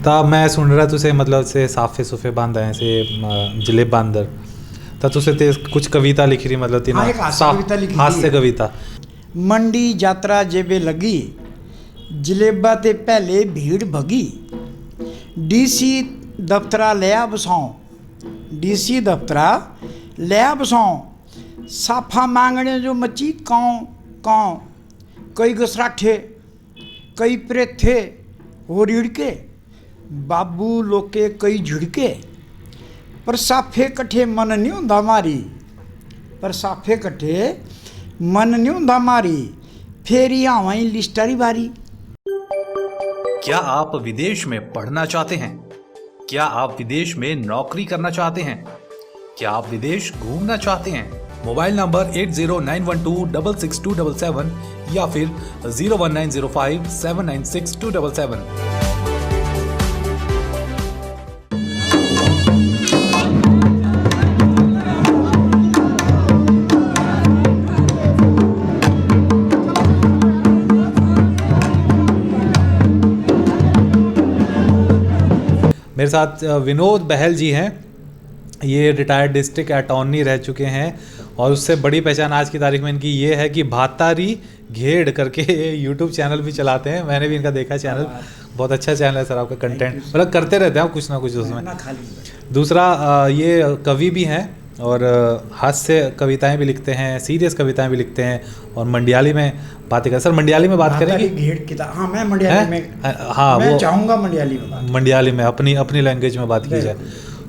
ਤਾਂ ਮੈਂ ਸੁਣ ਰਿਹਾ तुसे मतलब से साफे सुफे बांध आए से जलेब बांदर ਤਾਂ तुसे ते कुछ कविता लिखी रही मतलब तीन हाँ, एक हास्य कविता लिखी थी। हास्य कविता। मंडी यात्रा जेबे लगी, जलेबा ते पहले भीड़ भगी। डीसी दफ्तरा लिया बसाऊं, डीसी दफ्तरा लिया बसाऊं। साफा मांगने जो मची काऊं काऊं। कई घसराठे कई प्रेथे हो रिड़के, बाबू लोके कई झिड़के। पर साफे कट्ठे मन नहीं हुंदा मारी, पर साफे कट्ठे मन नहीं हुंदा मारी। फेरी आवाई लिस्टारी बारी। क्या आप विदेश में पढ़ना चाहते हैं? क्या आप विदेश में नौकरी करना चाहते हैं? क्या आप विदेश घूमना चाहते हैं? मोबाइल नंबर 8091266277 या फिर 01905796277। मेरे साथ विनोद बहल जी हैं। ये रिटायर्ड डिस्ट्रिक्ट अटॉर्नी रह चुके हैं और उससे बड़ी पहचान आज की तारीख में इनकी ये है कि भातारी घेड़ करके यूट्यूब चैनल भी चलाते हैं। मैंने भी इनका देखा चैनल, बहुत अच्छा चैनल है सर आपका। कंटेंट मतलब करते रहते हैं कुछ ना कुछ उसमें। दूसरा ये कवि भी हैं और हास्य कविताएं भी लिखते हैं, सीरियस कविताएं भी लिखते हैं और मंडियाली में बातें कर। सर मंडियाली में बात करेंगे? घेड़ किताब, हाँ मैं मंडियाली में, हाँ मैं वो चाहूँगा मंडियाली में बात। मंडियाली में अपनी लैंग्वेज में बात की जाए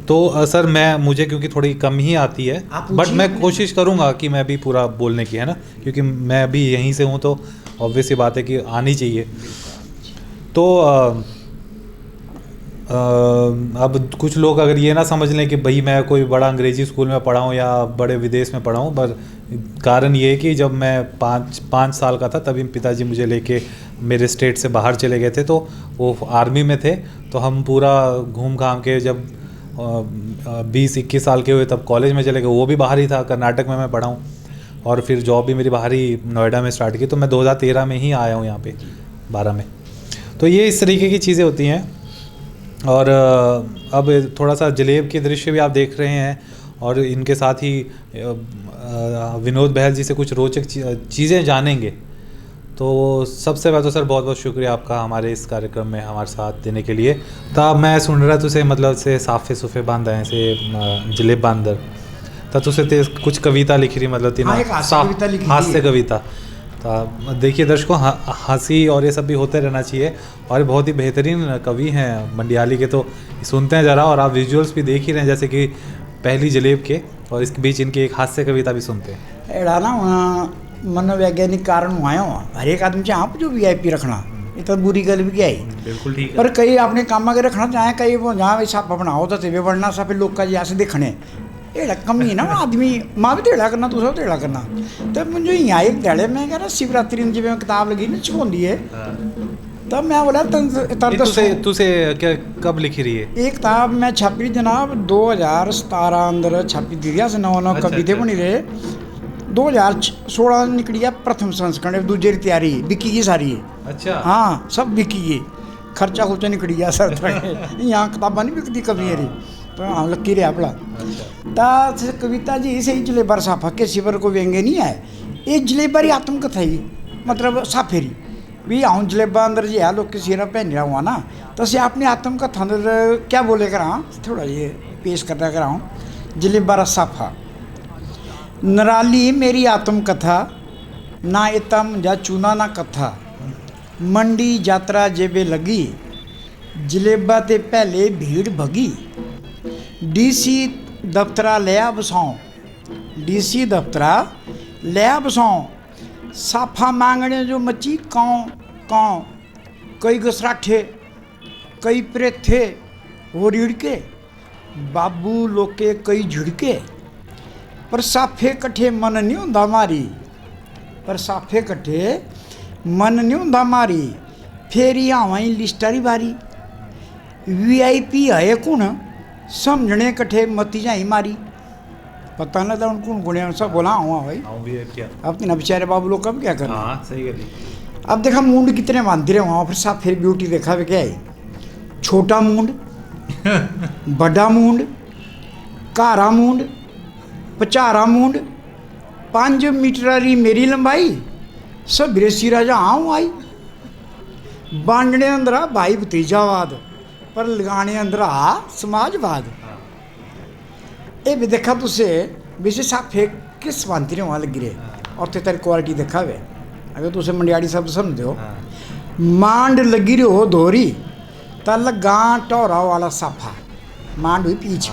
तो सर मुझे क्योंकि थोड़ी कम ही आती है, बट मैं कोशिश करूँगा कि मैं भी पूरा बोलने की, है ना, क्योंकि मैं भी यहीं से हूँ तो ऑब्वियस सी बात है कि आनी चाहिए। तो अब कुछ लोग अगर ये ना समझ लें कि भाई मैं कोई बड़ा अंग्रेजी स्कूल में पढ़ा हूँ या बड़े विदेश में पढ़ा हूँ, पर कारण ये है कि जब मैं पाँच साल का था तभी पिताजी मुझे लेके मेरे स्टेट से बाहर चले गए थे। तो वो आर्मी में थे, तो हम पूरा घूम घाम के जब 20-21 साल के हुए तब कॉलेज में चले गए। वो भी बाहर ही था, कर्नाटक में मैं पढ़ा हूँ और फिर जॉब भी मेरी बाहर ही नोएडा में स्टार्ट की। तो मैं 2013 में ही आया हूँ यहाँ पे 12 में। तो ये इस तरीके की चीज़ें होती हैं। और अब थोड़ा सा जलेब के दृश्य भी आप देख रहे हैं और इनके साथ ही विनोद बहल जी से कुछ रोचक चीज़ें जानेंगे। तो सबसे पहले तो सर बहुत बहुत शुक्रिया आपका हमारे इस कार्यक्रम में हमारे साथ देने के लिए। तब मैं सुन रहा तुसे मतलब से साफे सुफे बांध आए से जलेब बांदर तब तुसे ते कुछ कविता लिखी रही मतलब तीन हाँ, एक हास्य कविता। तो देखिए दर्शकों, हंसी और ये सब भी होते रहना चाहिए और ये बहुत ही बेहतरीन कवि हैं मंडियाली के। तो सुनते हैं ज़रा और आप विजुअल्स भी देख ही रहे हैं जैसे कि पहली जलेब के, और इसके बीच इनकी एक हास्य कविता भी सुनते हैं। एड़ा ना मनोवैज्ञानिक कारण हुआ हर एक आदमी चाह जो VIP रखना, ये तो बुरी गल भी क्या है। बिल्कुल ठीक है। पर कई अपने काम के रखना चाहे, कई वो जहाँ साफा बनाओ तो वे बढ़ना सा फिर लोग का जी ऐसे देखने एड़ा कमी है ना आदमी माँ भी तेड़ा करना दूसरा तेड़ा करना। तो मुझे यहाँ एक दड़े में कह रहा शिवरात्रि में जब किताब लगी ना छुपी है, तब मैं बोला तुसे क्या कब लिखी रही है? एक किताब मैं छापी जनाब 2017 अंदर छापी दी से 9 कविते बनी रहे। 2016 निकली है प्रथम संस्करण, दूजे की तैयारी बिकी की सारी। अच्छा हाँ सब बिकी है, खर्चा खुर्चा निकली है सर। यहाँ किताबा नहीं बिकती कभी मेरी, तो हाँ लक्की रहा अपना। तो कविता जी इसे जलेबर साफा के शिवर को व्यंगे नहीं है, ये जलेबर आत्मकथा ही मतलब साफेरी भी आऊँ जलेबा अंदर जी है लोग के सिर पहन रहा हुआ ना, तो से अपनी आत्मकथा अंदर क्या बोले कर थोड़ा ये पेश करता कराऊँ। जलेबर साफा नराली मेरी आत्मकथा, ना इतम जा चूना ना कथा। मंडी यात्रा जेबे लगी, जलेबा ते पहले भीड़ भगी। डीसी दफ्तरा लिया बसाऊं, डीसी दफ्तरा लिया बसाऊं। साफा मांगने जो मची काऊं काऊं। कई घसराठे कई प्रेथे हो रिड़के, बाबू लोके कई झिड़के। पर साफे कट्ठे मन नहीं हुंदा मारी, पर साफे कट्ठे मन नहीं हुंदा मारी। फेरी आवाई लिस्टारी बारी। VIP है कुण समझने कट्ठे मती जाई मारी। पता ना था उनको गुणिया सब बोला हुआ भाई। अब तीन बेचारे बाबू लोग कब क्या कर हाँ सही कर। अब देखा मुंड कितने बांध रहे वहाँ फिर साफ फिर ब्यूटी देखा वे क्या है। छोटा मूंड, बड़ा मूंड, घारा मूंड, पचारा मूंड, 5 मीटर री मेरी लंबाई, सबरे सिरा जा आऊँ आई। बांडने अंदरा भाई भतीजावाद, पर लगाने अंदरा समाजवाद। ये भी देखा तुसे वैसे साफे किस भांति वहाँ लगी रहे और ते तेरी क्वालिटी देखा वे। अगर तुसे मंडियाड़ी शब्द समझ हो, मांड लगी रही हो दोहरी तल गां टोरा वाला साफा, मांड हुई पीछ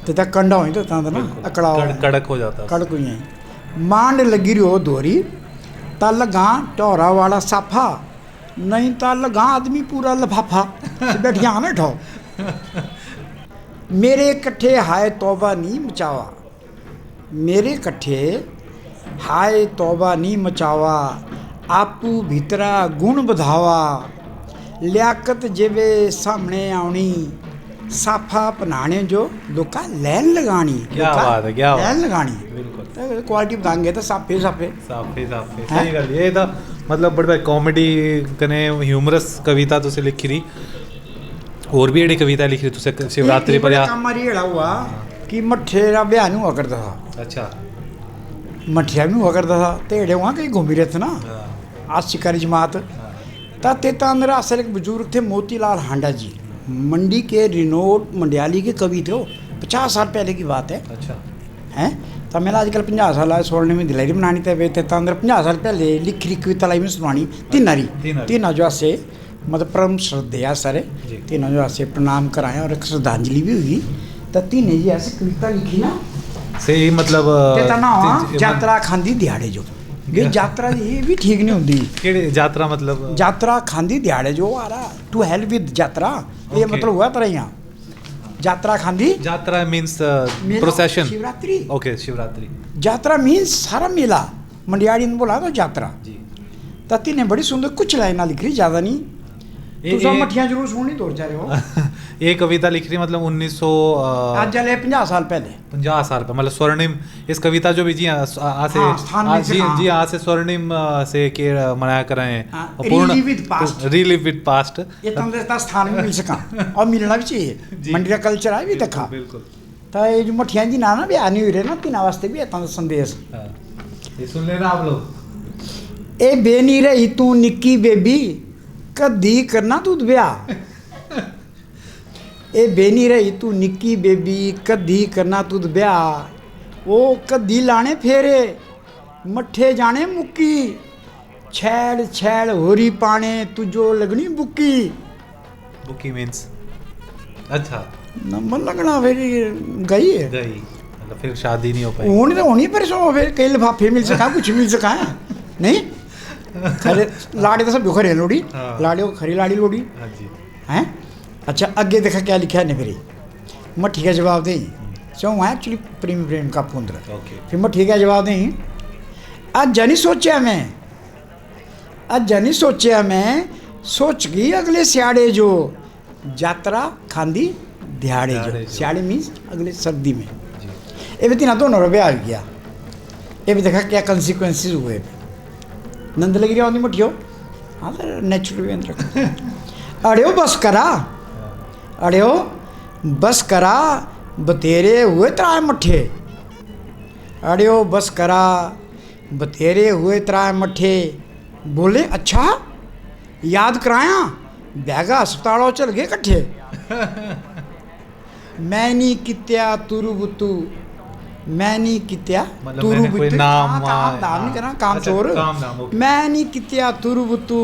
ते तक कंडा हुई तो ना अकड़ा कड़क हो जाता, कड़क हुई। मांड लगी रही हो दोहरी तल गां टोरा वाला साफा, नहीं तल गां आदमी पूरा लफाफा बैठिया ना ठो। मेरे कट्ठे हाय तौबा नी मचावा, मेरे कट्ठे हाय तौबा नी मचावा, आपू भीतरा गुण बधावा, लियाकत जिवे सामने आउणी, साफा अपनाने जो लोका लैन लगानी। क्या बात है, क्या लैन लगानी, बिल्कुल तो क्वालिटी बताएंगे तो साफे साफे साफे साफे सही गल। ये तो मतलब बड़े कॉमेडी कने ह्यूमरस कविता तुसे लिखी रही, और भी एड़ी कविता लिखी रही तुसे शिवरात्रि पर या काम मारी एड़ा हुआ कि मट्ठे रा ब्याह नहीं हुआ करता था। अच्छा, मठिया भी हुआ करता था, तेड़े वहाँ कहीं घूमी रहे थे ना आज शिकारी जमात। तेता अंदर असल एक बुजुर्ग थे मोतीलाल हांडा जी, मंडी के रिनोट मंडियाली के कवि थे वो, 50 साल पहले की बात है। अच्छा हैं तो मेरा आजकल 50 साल आए सोलने में दिलाई बनानी थे वे तेता अंदर 50 साल पहले लिखी रही कविता लाई में सुनानी तीन जो से मतलब परम श्रद्धेया सारे तीनों जो से प्रणाम कराए और एक श्रद्धांजलि भी हुई। तो तीन जी ऐसे कविता लिखी ना सही मतलब तेता ना यात्रा खांदी दिहाड़े जो ये यात्रा ये भी ठीक नहीं होती। केड़ी यात्रा मतलब यात्रा खांदी दिहाड़े जो आ रहा टू हेल्प विद यात्रा, ये मतलब हुआ तरह यहाँ यात्रा खांदी। Yatra means procession, Shivratri. Okay Shivratri. Yatra means सारा मेला, मंडियाड़ी ने बोला तो यात्रा जी। तती ने बड़ी सुंदर कुछ लाइना लिख रही, ज़्यादा नहीं। तू सब मठियाँ जरूर सुननी दौड़ जा रहे हो। ये कविता लिख रही मतलब 1900 आज जले 50 साल पहले 50 साल पे मतलब स्वर्णिम इस कविता जो भी जी आज से जी आज से स्वर्णिम से के मनाया कर रहे हैं रिलीव विद पास्ट। ये तंदुरुस्ता स्थान में मिल सका और मिलना भी चाहिए, मंडी का कल्चर है भी देखा। बिल्कुल। तो ये जो मठियाँ जी ना भी आनी हुई रहे ना तीन वास्ते भी इतना संदेश ये सुन लेना आप लोग। ए बेनी रही तू निक्की बेबी कदी करना तू ब्याह, ए बेनी रही तू निक्की बेबी कदी करना तू ब्याह, ओ कदी लाने फेरे मठे जाने मुक्की, छैड़ छैड़ होरी पाने तुझो लगनी बुक्की। बुक्की मीन्स अच्छा नंबर लगना फिर गई है गई मतलब फिर शादी नहीं हो पाई। होनी तो होनी पर सो फिर कई लिफाफे मिल सका कुछ मिल सका है नहीं खरे लाड़ी तो सब खरे लोड़ी लाड़ी को खरी लाड़ी लोड़ी हैं। अच्छा आगे देखा क्या लिखा है ने फिर मट्ठी का जवाब दें सो वहाँ एक्चुअली प्रेम प्रेम का पुंद्र फिर मट्ठी का जवाब दें आज जानी सोचा मैं आज जानी सोचा मैं सोच गई अगले सियाड़े जो यात्रा खांदी दिहाड़े जो सियाड़े मीन्स अगले सर्दी में। ये भी तीन दोनों रुपये आ गया। ये भी देखा क्या कंसिक्वेंसेस हुए। नंद लगी रही मठियो हाँ सर नेचुरल वे अंदर अड़ियो बस करा अड़ियो बस करा बतेरे हुए त्राए मठे, अड़ियो बस करा बतेरे हुए त्राए मठे, बोले अच्छा याद कराया बैगा अस्पतालों चल गए कट्ठे, मैं नहीं कित्या तुरु बुतू मैं नहीं कित्या तुरु बुतू काम नहीं करना काम चोर मैं नहीं कित्या तुरु बुतू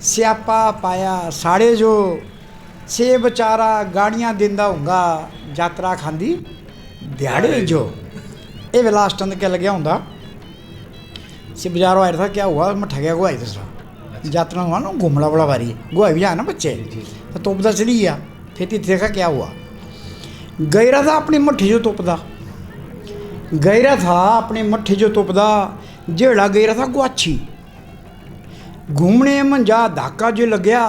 स्यापा पाया साढ़े जो से बेचारा गाड़ियाँ दिंदा होगा यात्रा खांदी दिहाड़े जो। ये वे लास्ट अंदर क्या लगे होंगे से बाजारों आया था क्या हुआ मैं ठगया गुआई दूसरा यात्रा हुआ ना घूमना बड़ा भारी गुआई भी जाए ना बच्चे तो तोपदा चली गया। फिर देखा क्या हुआ गई रहा था अपनी मट्ठी जो तोपदा गई रहा था अपने मट्ठी जो तोपदा जेड़ा गई रहा था गुआछी घूमने मंजा धाका जो लग्या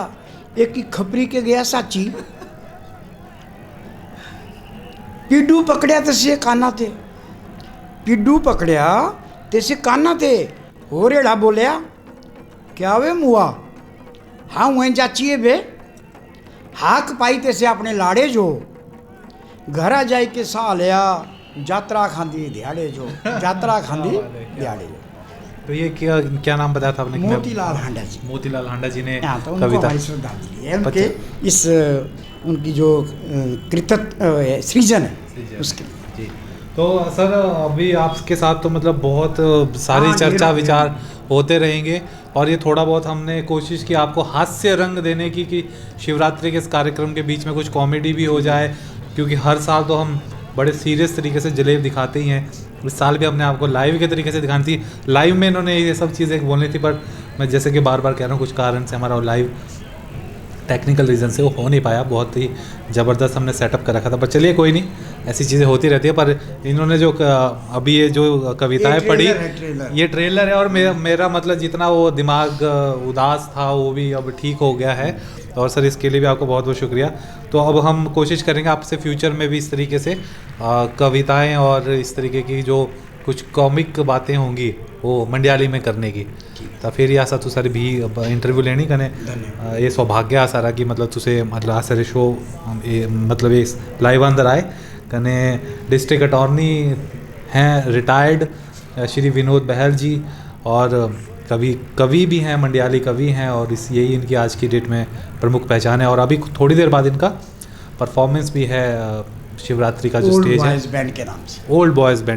एक ही खपरी के गया साची पिड्डू पकड़िया तसे काना थे पिड्डू पकड़िया तसे काना थे हो रेड़ा बोलिया क्या वे मुआ हाँ वहीं चाची है बे हाक पाई तैसे अपने लाड़े जो, घर आ जाए के सा लिया, यात्रा खांदी दिहाड़े जो, यात्रा खांदी दिहाड़े जो। तो ये क्या क्या नाम बताया था आपने? मोतीलाल हांडा जी। मोतीलाल हांडा जी ने हाँ, तो उनको कविता। हमारी श्रद्धांजलि है उनके इस उनकी जो कृतित्व सृजन है उसके लिए। जी। तो सर अभी आपके साथ तो मतलब बहुत सारी हाँ, चर्चा ढेर- विचार होते रहेंगे, और ये थोड़ा बहुत हमने कोशिश की आपको हास्य रंग देने की कि शिवरात्रि के इस कार्यक्रम के बीच में कुछ कॉमेडी भी हो जाए, क्योंकि हर साल तो हम बड़े सीरियस तरीके से जलेब दिखाते ही हैं। इस साल भी हमने आपको लाइव के तरीके से दिखानी थी। लाइव में इन्होंने ये सब चीज़ें बोलनी थी, पर मैं जैसे कि बार बार कह रहा हूँ, कुछ कारण से हमारा लाइव टेक्निकल रीज़न से वो हो नहीं पाया। बहुत ही ज़बरदस्त हमने सेटअप कर रखा था, पर चलिए कोई नहीं, ऐसी चीज़ें होती रहती है। पर इन्होंने जो अभी ये जो कविताएं ये पढ़ी, ट्रेलर है, ट्रेलर। ये ट्रेलर है, और मेरा मतलब जितना वो दिमाग उदास था वो भी अब ठीक हो गया है। और सर इसके लिए भी आपको बहुत बहुत शुक्रिया। तो अब हम कोशिश करेंगे आपसे फ्यूचर में भी इस तरीके से कविताएं और इस तरीके की जो कुछ कॉमिक बातें होंगी वो मंडियाली में करने की। तो फिर ये आसा तू सर भी इंटरव्यू लेनी कने ये सौभाग्य आ सारा कि मतलब तुसे मतलब आ सारे शो मतलब ये लाइव अंदर आए कने डिस्ट्रिक्ट अटॉर्नी हैं रिटायर्ड श्री विनोद बहल जी, और कवि भी हैं, मंडियाली कवि हैं, और यही इनकी आज की डेट में प्रमुख पहचान है। और अभी थोड़ी देर बाद इनका परफॉर्मेंस भी है शिवरात्रि का जो ओल्ड स्टेज है बॉयज बैंड के नाम से। Old boys band.